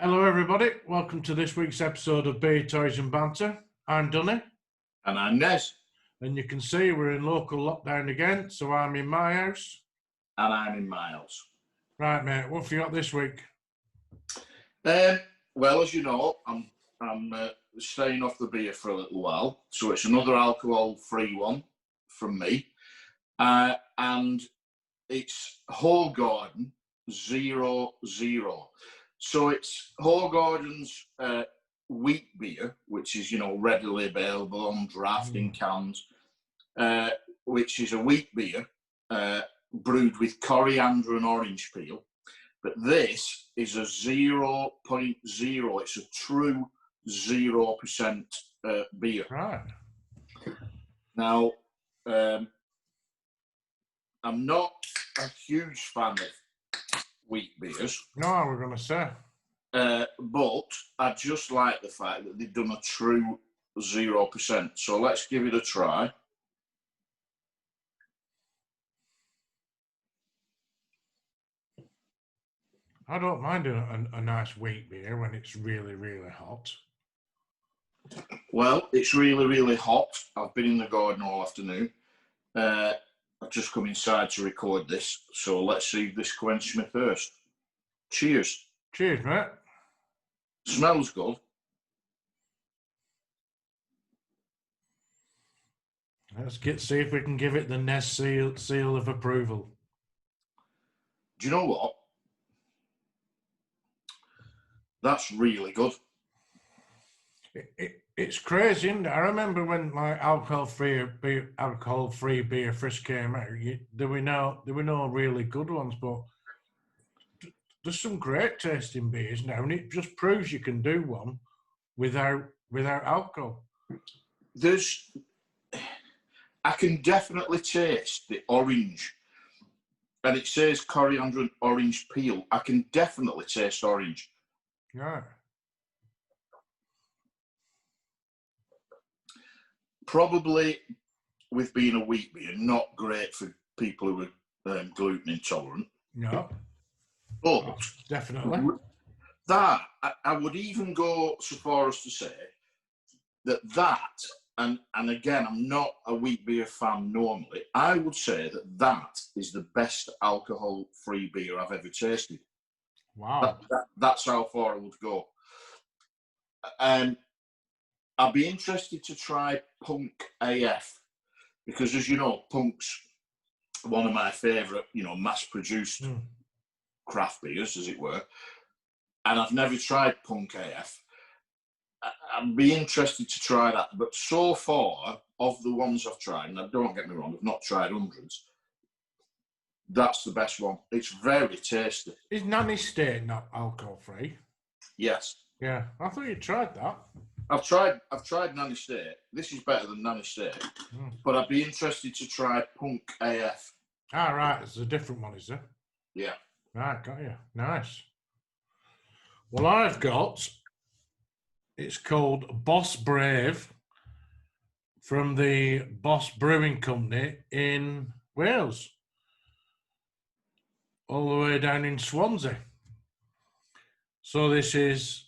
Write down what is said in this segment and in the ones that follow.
Hello, everybody. Welcome to this week's episode of Beer, Toys and Banter. I'm Dunny. And I'm Nez. And you can see we're in local lockdown again, so I'm in my house. And I'm in my house. Right, mate, what have you got this week? Well, as you know, I'm staying off the beer for a little while, so it's another alcohol-free one from me. And it's Whole Garden 00. So it's Whole Garden's wheat beer, which is, readily available on draft in cans, which is a wheat beer brewed with coriander and orange peel. But this is a 0.0. It's a true 0% beer. Right. Now, I'm not a huge fan of wheat beers. No, I was going to say. But I just like the fact that they've done a true 0%. So let's give it a try. I don't mind a nice wheat beer when it's really, really hot. Well, it's really, really hot. I've been in the garden all afternoon. I've just come inside to record this. So let's see if this quenches my thirst. Cheers. Cheers, mate. Smells good. Let's see if we can give it the Nez seal of approval. Do you know what? That's really good. It's crazy, isn't it? I remember when like alcohol-free beer first came out. There were no really good ones, but there's some great tasting beers now, and it just proves you can do one without alcohol. I can definitely taste the orange, and it says coriander and orange peel. I can definitely taste orange. Yeah. Probably, with being a wheat beer, not great for people who are gluten intolerant. No. But definitely. That I would even go so far as to say that and again, I'm not a wheat beer fan normally. I would say that is the best alcohol-free beer I've ever tasted. Wow. That's how far I would go. I'd be interested to try Punk AF, because as you know, Punk's one of my favourite, mass-produced craft beers, as it were. And I've never tried Punk AF. I'd be interested to try that. But so far, of the ones I've tried, and don't get me wrong, I've not tried hundreds, that's the best one. It's very tasty. Is Nanny State not alcohol-free? Yes. Yeah, I thought you tried that. I've tried Nanny State. This is better than Nanny State. But I'd be interested to try Punk AF. Ah, right. It's a different one, is it? Yeah. Right, got you. Nice. Well, I've got, it's called Boss Brave from the Boss Brewing Company in Wales, all the way down in Swansea. So this is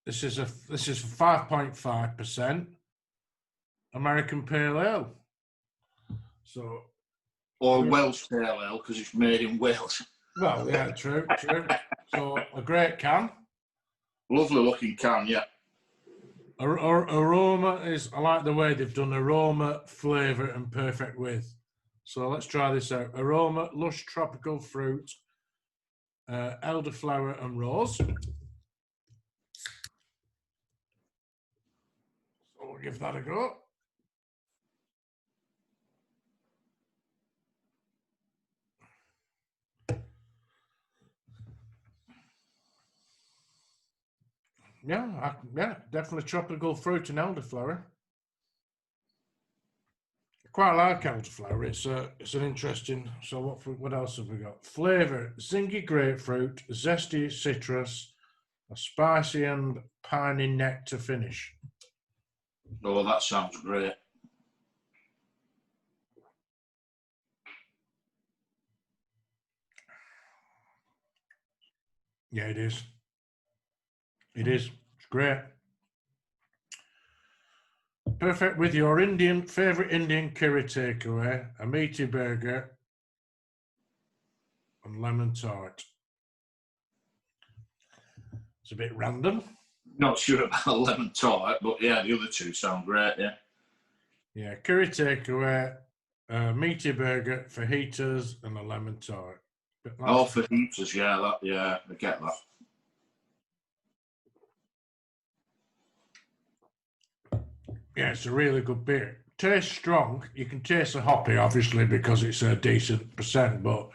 5.5% American Pale Ale. So, or Welsh Pale Ale, because it's made in Wales. Well, yeah, true. So a great can. Lovely looking can, yeah. Aroma is, I like the way they've done aroma, flavour and perfect width. So let's try this out. Aroma, lush tropical fruit, elderflower and rose. So we'll give that a go. Yeah, definitely tropical fruit and elderflower. I quite like elderflower. It's an interesting. So what else have we got? Flavour: zingy grapefruit, zesty citrus, a spicy and piney nectar finish. Oh, that sounds great. Yeah, it is. It is. It's great. Perfect with your favourite Indian curry takeaway, a meaty burger, and lemon tart. It's a bit random. Not sure about lemon tart, but yeah, the other two sound great, yeah. Yeah, curry takeaway, a meaty burger, fajitas, and a lemon tart. Oh, for heaters, yeah, I get that. Yeah, it's a really good beer. Tastes strong. You can taste the hoppy, obviously, because it's a decent percent, but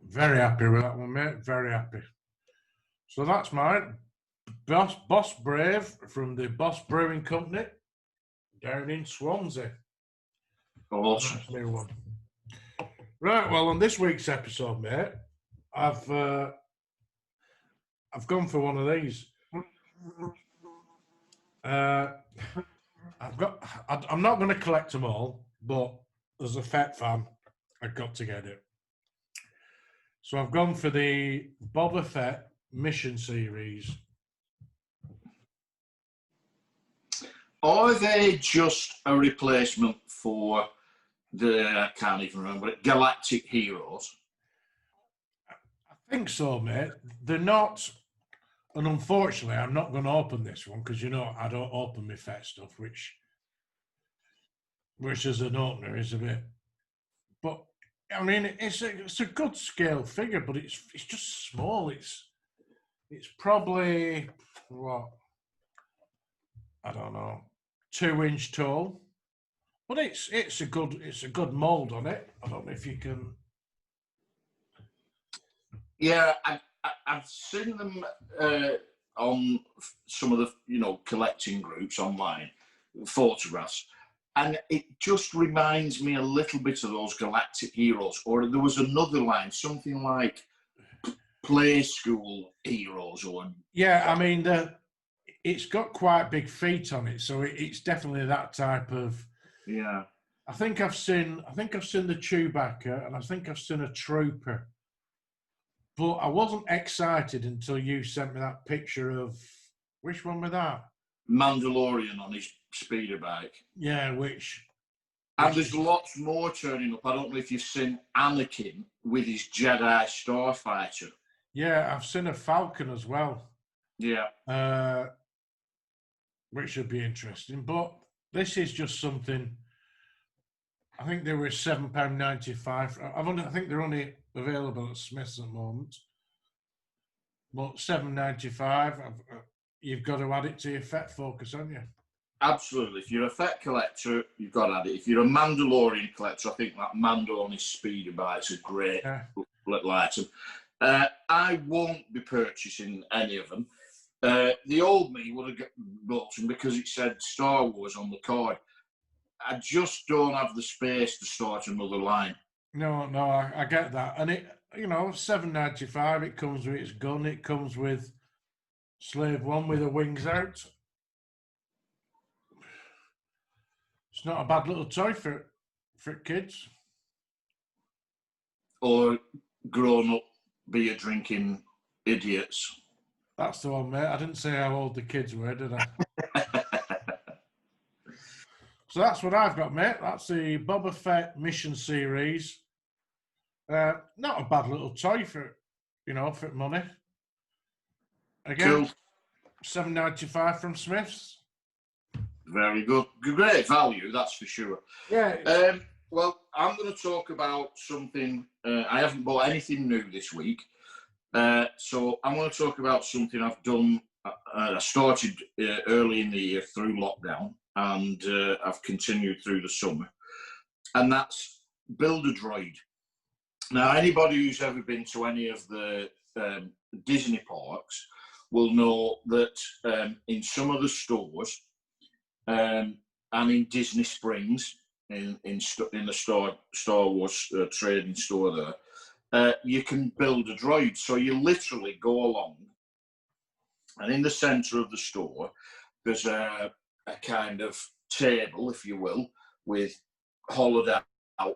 very happy with that one, mate. Very happy. So that's mine. Boss Brave from the Boss Brewing Company down in Swansea. Awesome. That's new one. Right, well, on this week's episode, mate, I've gone for one of these. I'm not going to collect them all, but as a Fett fan, I've got to get it. So I've gone for the Boba Fett Mission Series. Are they just a replacement for I can't even remember it, Galactic Heroes? I think so, mate. They're not, and unfortunately, I'm not going to open this one because, I don't open my Fett stuff, which as an opener is a bit. But I mean, it's a good scale figure, but it's just small. It's probably what, I don't know, 2-inch tall. But it's a good mould on it. I don't know if you can. Yeah, I've seen them on some of the collecting groups online, photographs, and it just reminds me a little bit of those Galactic Heroes. Or there was another line, something like Play School Heroes, or Yeah, I mean it's got quite big feet on it, so it's definitely that type of. Yeah. I think I've seen the Chewbacca, and I think I've seen a Trooper, but I wasn't excited until you sent me that picture of which one was that? Mandalorian on his speeder bike. Yeah, which. And there's lots more turning up. I don't know if you've seen Anakin with his Jedi Starfighter. Yeah, I've seen a Falcon as well. Yeah. Which should be interesting. But this is just something. I think they were £7.95. I think they're only available at Smith's at the moment. But £7.95. You've got to add it to your Fett Focus, haven't you? Absolutely. If you're a Fett collector, you've got to add it. If you're a Mandalorian collector, I think that Mando on his speeder bike's a great little item. I won't be purchasing any of them. The old me would have bought them because it said Star Wars on the card. I just don't have the space to start another line. No, I get that. And it, £7.95, it comes with its gun, it comes with Slave One with the wings out. It's not a bad little toy for kids. Or grown-up beer-drinking idiots. That's the one, mate. I didn't say how old the kids were, did I? So that's what I've got, mate. That's the Boba Fett Mission Series. Not a bad little toy for money. Again, cool. £7.95 from Smith's. Very good. Great value, that's for sure. Yeah. Well, I'm going to talk about something. I haven't bought anything new this week. So I'm going to talk about something I've done. I started early in the year through lockdown, and I've continued through the summer. And that's build a droid. Now, anybody who's ever been to any of the Disney parks will know that in some of the stores and in Disney Springs, in the Star Wars trading store there, you can build a droid. So you literally go along, and in the centre of the store, there's a kind of table, if you will, with hollowed out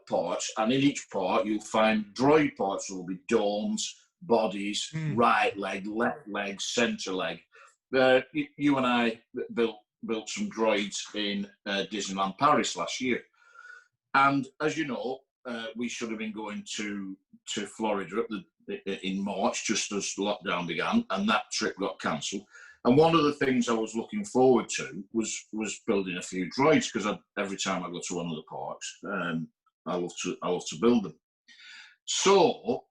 parts, and in each part you'll find droid parts. There will be domes, bodies, right leg, left leg, centre leg. You and I built some droids in Disneyland Paris last year. And as you know, we should have been going to Florida in March, just as lockdown began, and that trip got cancelled. And one of the things I was looking forward to was building a few droids, because every time I go to one of the parks, I love to build them. So,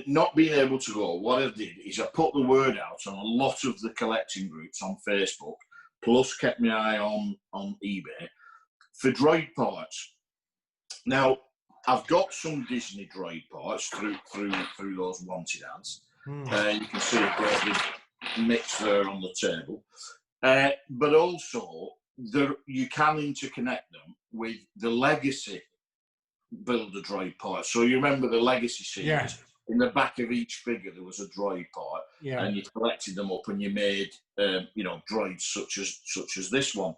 not being able to go, what I did is I put the word out on a lot of the collecting groups on Facebook, plus kept my eye on eBay for droid parts. Now, I've got some Disney droid parts through those wanted ads. You can see a great big mix there on the table. But also, you can interconnect them with the legacy builder droid parts. So you remember the legacy series? Yeah. In the back of each figure, there was a droid part, and you collected them up, and you made, droids such as this one.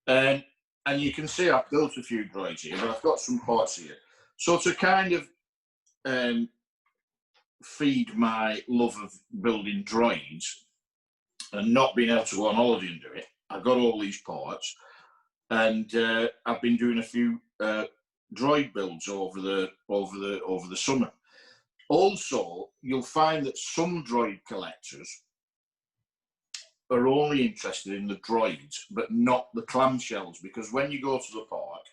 And you can see I've built a few droids here, but I've got some parts here. So to kind of feed my love of building droids and not being able to go on holiday and do it, I've got all these parts, and I've been doing a few droid builds over the summer. Also, you'll find that some droid collectors are only interested in the droids, but not the clamshells, because when you go to the park,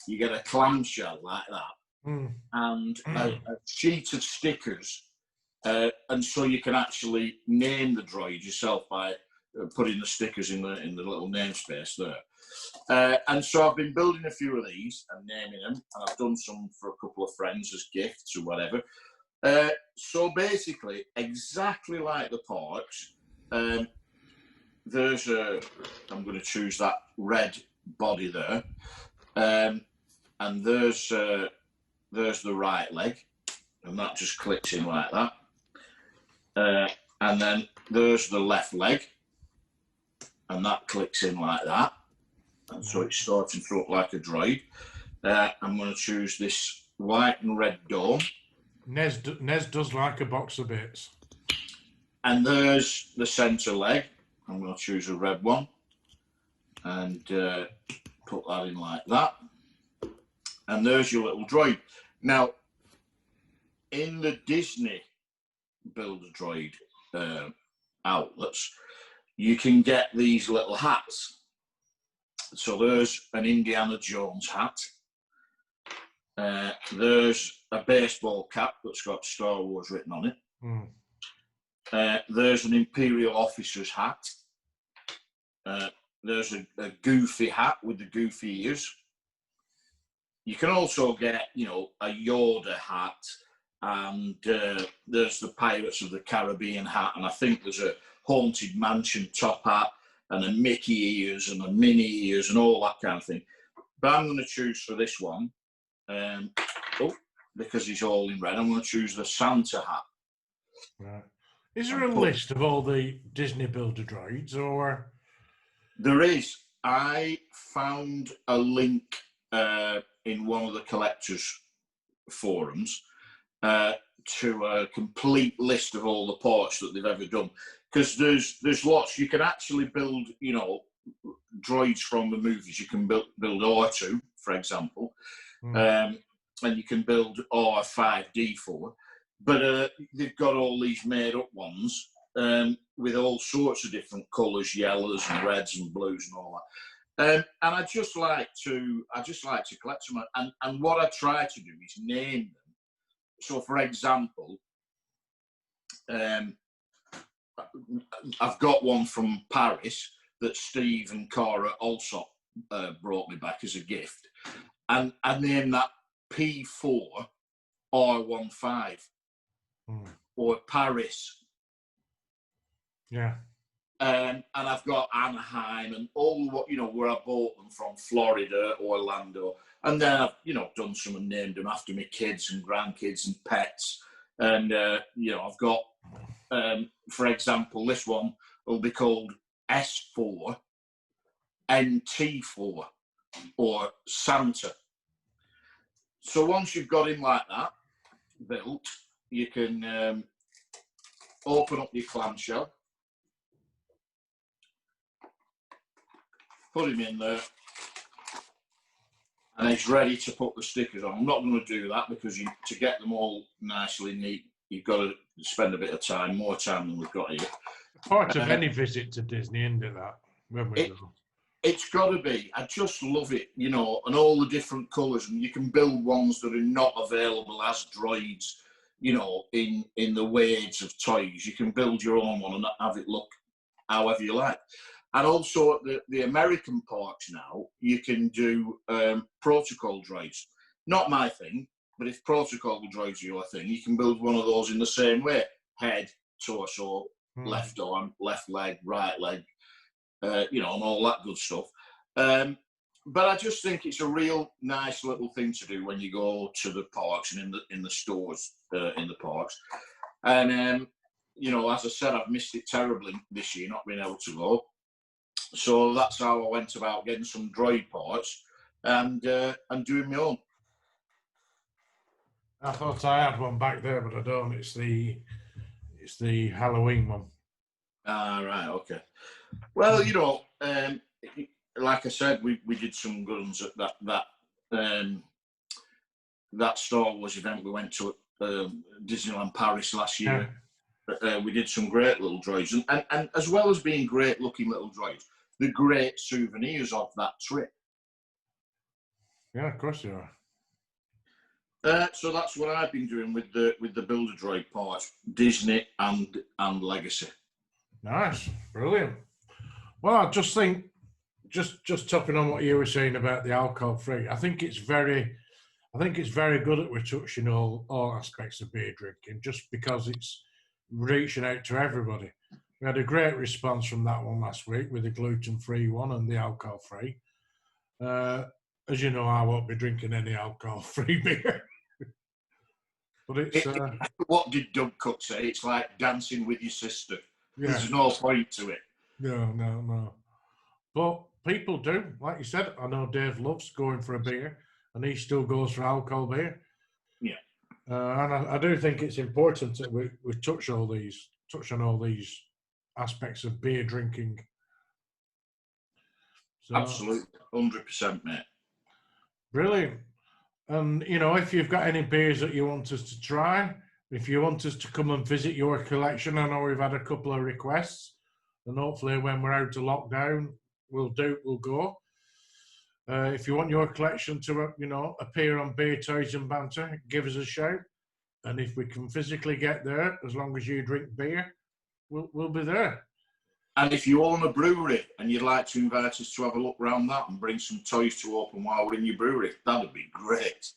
you get a clamshell like that and a sheet of stickers, and so you can actually name the droid yourself by putting the stickers in the little namespace there. And so I've been building a few of these and naming them, and I've done some for a couple of friends as gifts or whatever. So basically, exactly like the parks, there's I'm going to choose that red body there, and there's the right leg, and that just clicks in like that, and then there's the left leg, and that clicks in like that, and so it's starting to look like a droid. I'm going to choose this white and red dome. Nez does like a box of bits. And there's the centre leg. I'm going to choose a red one and put that in like that. And there's your little droid. Now, in the Disney Build-A-Droid outlets, you can get these little hats. So there's an Indiana Jones hat. There's a baseball cap that's got Star Wars written on it. There's an Imperial officer's hat. There's a Goofy hat with the goofy ears. You can also get, a Yoda hat, and there's the Pirates of the Caribbean hat, and I think there's a Haunted Mansion top hat, and a Mickey ears, and a Minnie ears, and all that kind of thing. But I'm going to choose for this one, because he's all in red, I'm going to choose the Santa hat. Right. Is there a list of all the Disney Build-A-Droids, or? There is. I found a link in one of the collectors' forums to a complete list of all the parts that they've ever done. Because there's lots. You can actually build, droids from the movies. You can build R2, for example, and you can build R5D4. But they've got all these made-up ones with all sorts of different colours, yellows and reds and blues and all that. And I just like to collect them. And what I try to do is name them. So, for example, I've got one from Paris that Steve and Cara also brought me back as a gift, and I named that P4 R15 or Paris. Yeah. And I've got Anaheim and all where I bought them from, Florida, Orlando, and then I've done some and named them after my kids and grandkids and pets. And I've got, for example, this one will be called S4 NT4 or Santa. So once you've got him like that built, you can open up your clamshell, put him in there, and he's ready to put the stickers on. I'm not going to do that because to get them all nicely neat, you've got to spend a bit of time, more time than we've got here. Part of any visit to Disney, isn't it, that? When we go. It's got to be. I just love it, you know, and all the different colours, and you can build ones that are not available as droids, you know, in the waves of toys. You can build your own one and have it look however you like. And also at the American parks now, you can do protocol droids. Not my thing, but if protocol droids are your thing, you can build one of those in the same way. Head, torso, left arm, left leg, right leg, you know, and all that good stuff. But I just think it's a real nice little thing to do when you go to the parks and in the stores in the parks. And, you know, as I said, I've missed it terribly this year, not being able to go. So that's how I went about getting some droid parts and doing my own. I thought I had one back there, but I don't. It's the Halloween one. Ah, right, okay. Well, you know, like I said, we did some good ones at that Star Wars event we went to at Disneyland Paris last year. Yeah. We did some great little droids, and as well as being great looking little droids, the great souvenirs of that trip. Yeah, of course you are. So that's what I've been doing with the Builder Droid parts, Disney and Legacy. Nice, brilliant. Well, I just think, just topping on what you were saying about the alcohol free, I think it's very good that we're touching all aspects of beer drinking, just because it's reaching out to everybody. We had a great response from that one last week with the gluten-free one and the alcohol-free. As you know, I won't be drinking any alcohol-free beer. But it's... what did Doug Cook say? It's like dancing with your sister. Yeah. There's no point to it. No. But people do. Like you said, I know Dave loves going for a beer, and he still goes for alcohol beer. Yeah. And I do think it's important that we touch on all these aspects of beer drinking. So, absolutely, 100%, mate. Brilliant. And you know, if you've got any beers that you want us to try, if you want us to come and visit your collection, I know we've had a couple of requests, and hopefully when we're out of lockdown, we'll go. If you want your collection to, you know, appear on Beer Toys and Banter, give us a shout. And if we can physically get there, as long as you drink beer, we'll be there. And if you own a brewery and you'd like to invite us to have a look around that and bring some toys to open while we're in your brewery, that'd be great.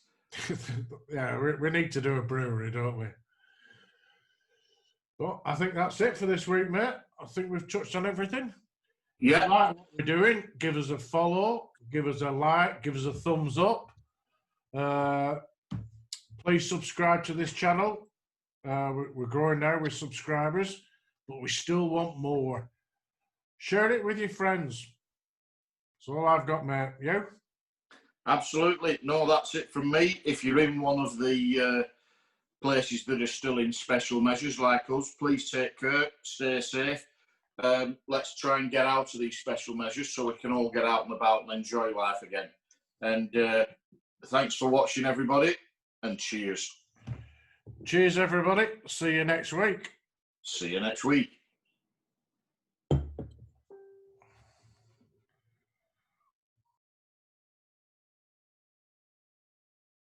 Yeah, we need to do a brewery, don't we? Well, I think that's it for this week, mate. I think we've touched on everything. Yeah. If you like what we're doing, give us a follow, give us a like, give us a thumbs up. Please subscribe to this channel. We're growing now with subscribers, but we still want more. Share it with your friends. That's all I've got, mate. You? Absolutely. No, that's it from me. If you're in one of the places that are still in special measures like us, please take care, stay safe. Let's try and get out of these special measures so we can all get out and about and enjoy life again. And thanks for watching, everybody, and cheers. Cheers, everybody. See you next week. See you next week.